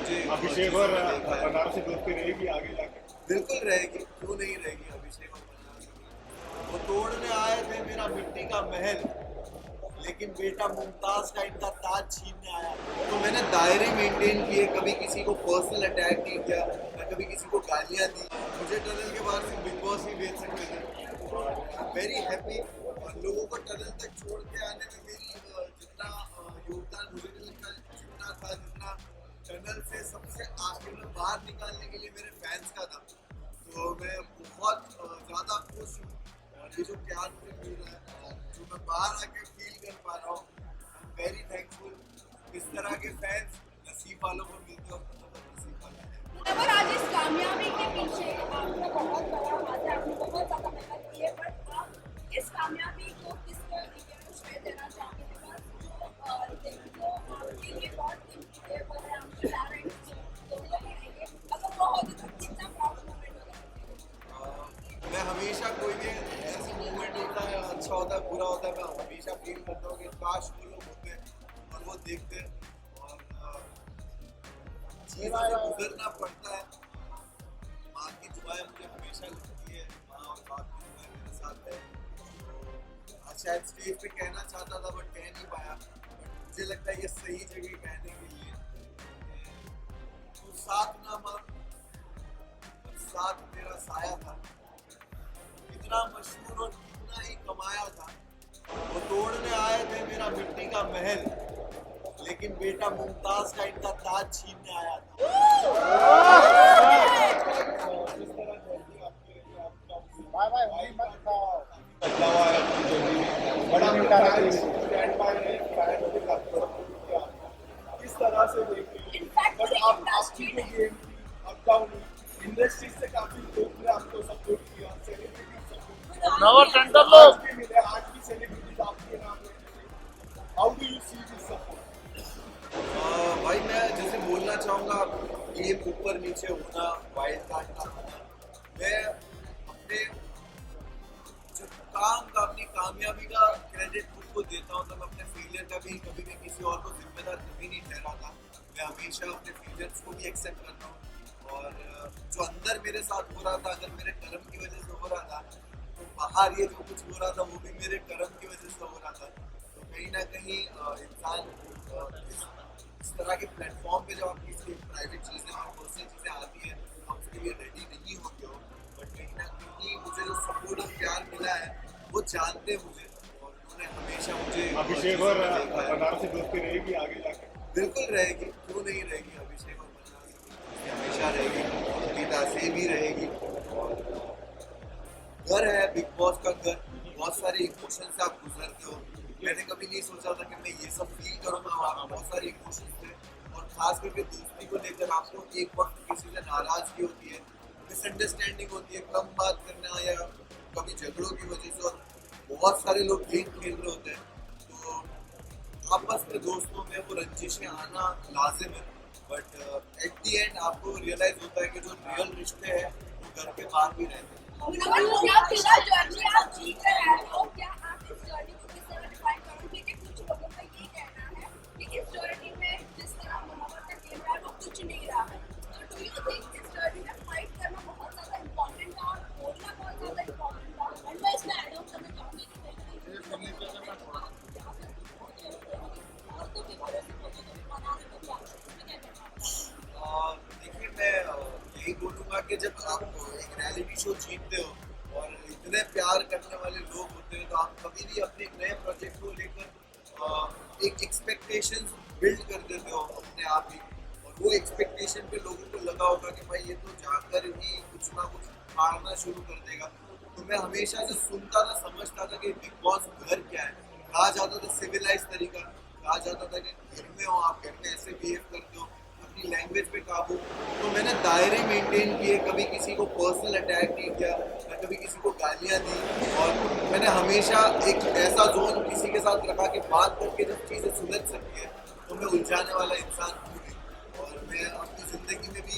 मुझे अभिषेक और बनारस से दोस्ती रहेगी आगे जाके? बिल्कुल रहेगी, क्यों नहीं रहेगी। अभिषेक और बनारस की वो तोड़ने आए थे मेरा मिट्टी का महल, लेकिन बेटा मुमताज का इनका ताज छीनने आया। तो मैंने दायरे मेंटेन किए, कभी किसी को पर्सनल अटैक नहीं किया, मैं कभी किसी को गालियां दी। मुझे टनल के बाहर से बिग बॉस ही भेज सकते थे। Very happy. और लोगों को टनल तक छोड़ के आने में मेरी जितना योगदान मुझे नहीं लगता जितना था, जितना टनल से सबसे आखिर में बाहर निकालने के लिए मेरे फैंस का था। तो मैं बहुत ज़्यादा खुश हूँ। और ये जो प्यार मुझे मिल रहा है, जो मैं बाहर आके फील कर पा रहा हूँ, आई एम वेरी थैंकफुल। इस तरह के फैंस नसीब वालों को मिलते हैं और बहुत नसीब वाला है। पर आज इस कामयाबी के पीछे आपका बहुत बड़ा हाथ है, आपने बहुत ज़्यादा मेहनत की है, बट आप इस कामयाबी को किस तरीके से श्रेय देना चाहेंगे? जो आपके लिए बहुत इम्पोर्टेबल है, आपके पेरेंट्स दोनों ही रहेंगे, अगर वो होते तो कितना प्राउड मोमेंट होगा? मैं हमेशा कोई भी ऐसी मोमेंट होता है, अच्छा होता है बुरा होता है, मैं हमेशा फील करता हूँ कि काश वो लोग होते और वो देखते। और चीज़ों से गुजरना पड़ता है। माँ की दुआएं मुझे हमेशा लगती है, माँ और बाप की दुआएं मेरे साथ है। तो आज शायद स्टेज पे कहना चाहता था बट कह नहीं पाया, बट मुझे लगता है ये सही जगह कहने के लिए। तो साथ ना माँ, साथ मेरा साया था, इतना मशहूर और कितना ही कमाया था। वो तोड़ने आए थे मेरा मिट्टी का महल, लेकिन बेटा मुमताज का इनका ताज छीनने आया था। बदला हुआ है अपनी जर्नी में, बड़ा फैंस स्टैंड बाय है, फैन होने का किया किस तरह से देख रही है। बट आप आपकी जो गेम थी अप डाउन इंडस्ट्री से काफी लोग ने आपको सपोर्ट किया, सेलिब्रिटी सपोर्ट नवर टेंडर लोग आज भी मिले, आज भी सेलिब्रिटीज आपके नाम लेते हैं। How do you see this support? भाई मैं जैसे बोलना चाहूँगा, गेम ऊपर नीचे होना, वाइल्ड कार्ड का होना, मैं अपने जो काम का, अपनी कामयाबी का क्रेडिट खुद को देता हूँ। तो मैं अपने फेलियर का भी कभी भी किसी और को जिम्मेदार कभी नहीं ठहराता। मैं हमेशा अपने फेलियर्स को भी एक्सेप्ट करता हूँ। और जो अंदर मेरे साथ हो रहा था, अगर मेरे कर्म की वजह से हो रहा था, तो बाहर ये जो कुछ हो रहा था वो भी मेरे कर्म की वजह से हो रहा था। तो कहीं ना कहीं इंसान इस तरह के प्लेटफॉर्म पे जब आप किसी प्राइवेट चीज़ें और पर्सनल चीज़ें आती हैं, आप उसके लिए रेडी नहीं होते हो। बट कहीं ना कहीं मुझे जो सपोर्ट और प्यार मिला है वो जानते हैं मुझे, और उन्होंने हमेशा मुझे अभिषेक और बनारस से दोस्ती रहेगी आगे जाके? बिल्कुल रहेगी, क्यों नहीं रहेगी। अभिषेक और बनारस की दोस्ती हमेशा रहेगी, गीता से भी रहेगी। और घर है बिग बॉस का घर, बहुत सारे इमोशन से आप गुजरते हो। मैंने कभी नहीं सोचा था कि मैं ये सब फील करूंगा। वहाँ पे बहुत सारे इमोशन थे, और खास करके दोस्ती को लेकर आपको एक वक्त किसी से नाराजगी होती है, मिसअंडरस्टैंडिंग होती है, कम बात करना या कभी झगड़ों की वजह से, और बहुत सारे लोग गेम खेल रहे होते हैं। तो आपस में दोस्तों में वो रंजिशें आना लाजिम है। बट एट दी एंड आपको रियलाइज होता है कि जो रियल रिश्ते हैं वो घर के बाहर भी रहते हैं। क्या पूरा जर्नी आप जी रहे हैं, तो क्या आप इस जर्नी को किस तरह डिफाइन करोगे? कि कुछ लोगों का ये कहना है कि इस जर्नी में जिस तरह मोहब्बत का खेल रहा है वो कुछ नहीं रहा है। तो डू यू थिंक इस जर्नी में फाइट करना बहुत ज़्यादा इम्पोर्टेंट था और बोलना बहुत ज़्यादा इम्पोर्टेंट था? एंड मैं इसमें ऐड ऑन करना चाहूँगी कि देखिए मैं यही बोलूँगा कि जब आप एक रियलिटी शो जीतते हो और इतने प्यार करने वाले लोग होते हैं, तो आप कभी भी अपने नए प्रोजेक्ट को लेकर एक एक्सपेक्टेशंस बिल्ड कर देते हो अपने आप ही। और वो एक्सपेक्टेशन पे लोगों को लगा होगा कि भाई ये तो जाकर ही कुछ ना कुछ फाड़ना शुरू कर देगा। तो मैं हमेशा से सुनता था, समझता था कि बिग बॉस घर क्या है। कहा जाता था सिविलाइज तरीका, कहा जाता था कि घर में हो आप, घर में ऐसे बिहेव करते हो, अपनी लैंग्वेज पे काबू। तो मैंने दायरे मेंटेन किए, कभी किसी को पर्सनल अटैक नहीं किया, मैं कभी किसी को गालियाँ दी। और मैंने हमेशा एक ऐसा जोन किसी के साथ रखा कि बात करके जब चीज़ें सुलझ सकती है तो मैं उलझाने वाला इंसान हूँ नहीं। और मैं अपनी ज़िंदगी में भी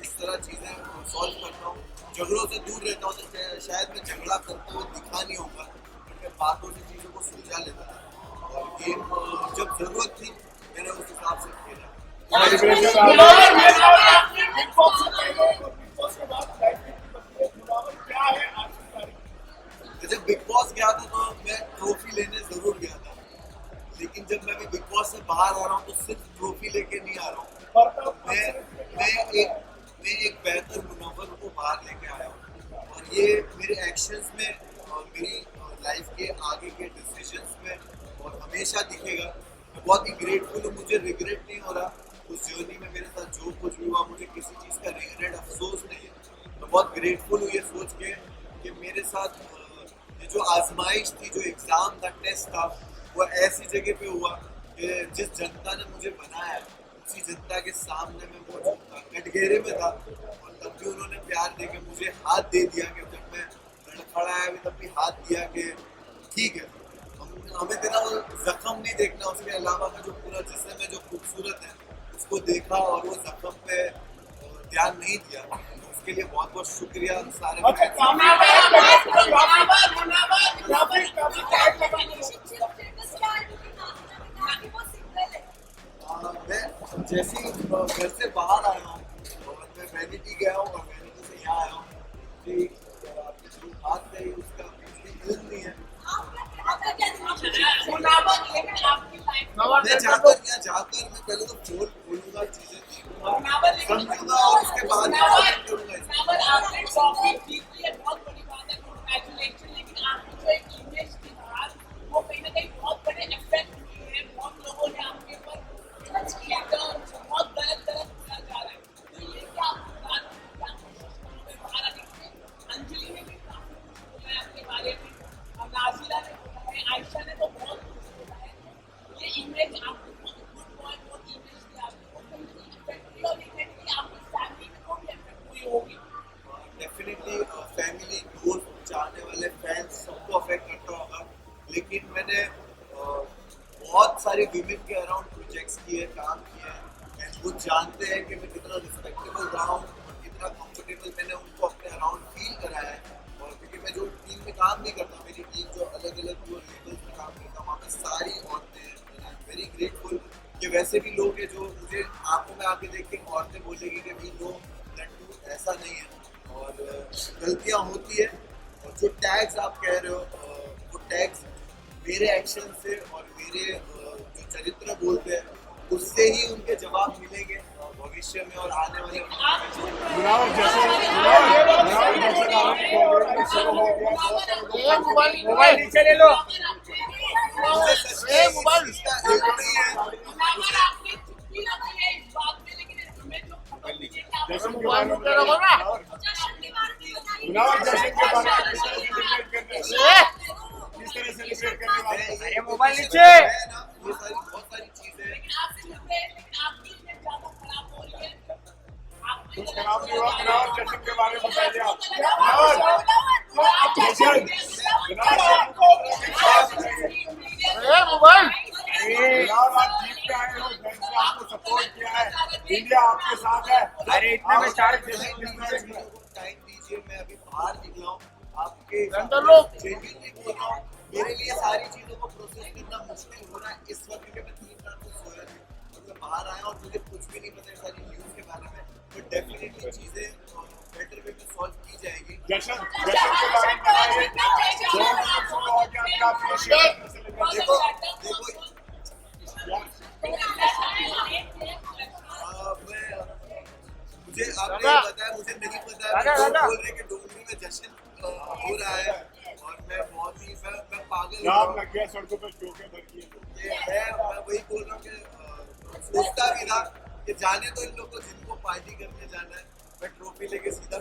इस तरह चीज़ें सॉल्व करता हूँ, झगड़ों से दूर रहता हूँ। तो शायद मैं झगड़ा करते हुए दिखा नहीं होगा, बट मैं बातों से चीज़ों को सुलझा लेता था। और गेम जब ज़रूरत थी मैंने उस हिसाब से खेला। सेलिब्रेशन बिग बॉस से पहले और बिग बॉस के बाद लाइफ में मुनावर क्या है आज की तारीख? जब बिग बॉस गया था तो मैं ट्रॉफी लेने जरूर गया था, लेकिन जब मैं भी बिग बॉस से बाहर आ रहा हूँ तो सिर्फ ट्रॉफी लेके नहीं आ रहा हूँ। मैं एक बेहतर मुनावर को बाहर लेके आया हूँ, और ये मेरे एक्शंस में और मेरी लाइफ के आगे के डिसीजंस में और हमेशा दिखेगा। मैं बहुत ही ग्रेटफुल हूँ, मुझे रिग्रेट नहीं हो रहा उस जर्नी में मेरे साथ जो कुछ भी हुआ, मुझे किसी चीज़ का रिग्रेट अफसोस नहीं है। मैं बहुत ग्रेटफुल हूँ ये सोच के कि मेरे साथ ये जो आजमाइश थी, जो एग्ज़ाम था, टेस्ट था, वो ऐसी जगह पे हुआ कि जिस जनता ने मुझे बनाया है उसी जनता के सामने मैं मौजूद था, कटघरे में था, और तब भी उन्होंने प्यार दे के मुझे हाथ दे दिया कि जब मैं लड़खड़ाया भी तब भी हाथ दिया कि ठीक है, हमें तेरा वो जख्म नहीं देखना, उसके अलावा का जो पूरा जिस्म है जो खूबसूरत है उसको देखा और वो जख्म पे ध्यान नहीं दिया। तो उसके लिए बहुत बहुत शुक्रिया सारे। मैं जैसे ही घर से बाहर आया हूँ और मैं वैनिटी गया हूँ और वैनिटी से यहाँ आया हूँ, आपकी जो बात कही उसका मुझे इल्म नहीं है। मैं जाकर मैं पहले तो फोन खोलूंगा, चीजें समझूंगा और उसके बाद डेफिनेटली फैमिली, दोस्त, चाहने वाले फैंस सबको अफेक्ट करता होगा, लेकिन मैंने बहुत सारे विमेन के अराउंड प्रोजेक्ट्स किए, काम किए हैं, एंड वो जानते हैं कि मैं कितना रिस्पेक्टेबल रहा हूँ और कितना कंफर्टेबल मैंने उनको अपने अराउंड फील कराया है। और क्योंकि मैं जो टीम में काम नहीं करता, मेरी टीम जो अलग अलग जो लेवल्स में काम करता, वहाँ पे सारी औरतें हैं। आई एम वेरी ग्रेटफुल कि वैसे भी लोग हैं जो मुझे आंखों में आके देख के औरतें बोलेगी कि वी नो दैट टू ऐसा नहीं है, और गलतियाँ होती है। और जो टैग्स आप कह रहे हो, वो टैग्स मेरे एक्शन से और मेरे जो चरित्र बोलते हैं उससे ही उनके जवाब मिलेंगे भविष्य में और आने वाले मोबाइल नीचे ले लो। जश्न के बारे में किस तरह सेलिब्रेट करने वाले? अरे मोबाइल नीचे। ये सारी बहुत सारी चीजें कुछ खराब नहीं हुआ। जश्न के बारे में बताइए आप। मोबाइल आप जीत के आए हो, घर से आपको सपोर्ट किया है, इंडिया आपके साथ है। अरे इतने में चार टाइम दीजिए, मैं अभी बाहर निकला हूँ, आपके जेन्युइनली बोल रहा हूँ, मेरे लिए सारी चीजों को प्रोसेस करना मुश्किल हो रहा है इस वक्त, क्योंकि मैं 3 रात को सोया नहीं, और मैं बाहर आया और मुझे कुछ भी नहीं पता सारी न्यूज के बारे में। तो डेफिनेटली चीजें बेटर वे में सॉल्व की जाएगी। जश्न के बारे में बताइए। मुझे आपने बताया, मुझे नहीं पता बोल रहे कि डोंगरी में जश्न हो रहा है, और मैं बहुत ही मैं पागल लग गया सड़कों पर चौके भर किए। मैं वही बोल रहा हूँ कि सोचता भी था कि जाने तो इन लोग को जिनको पार्टी करने जाना है, मैं ट्रॉफी लेके सीधा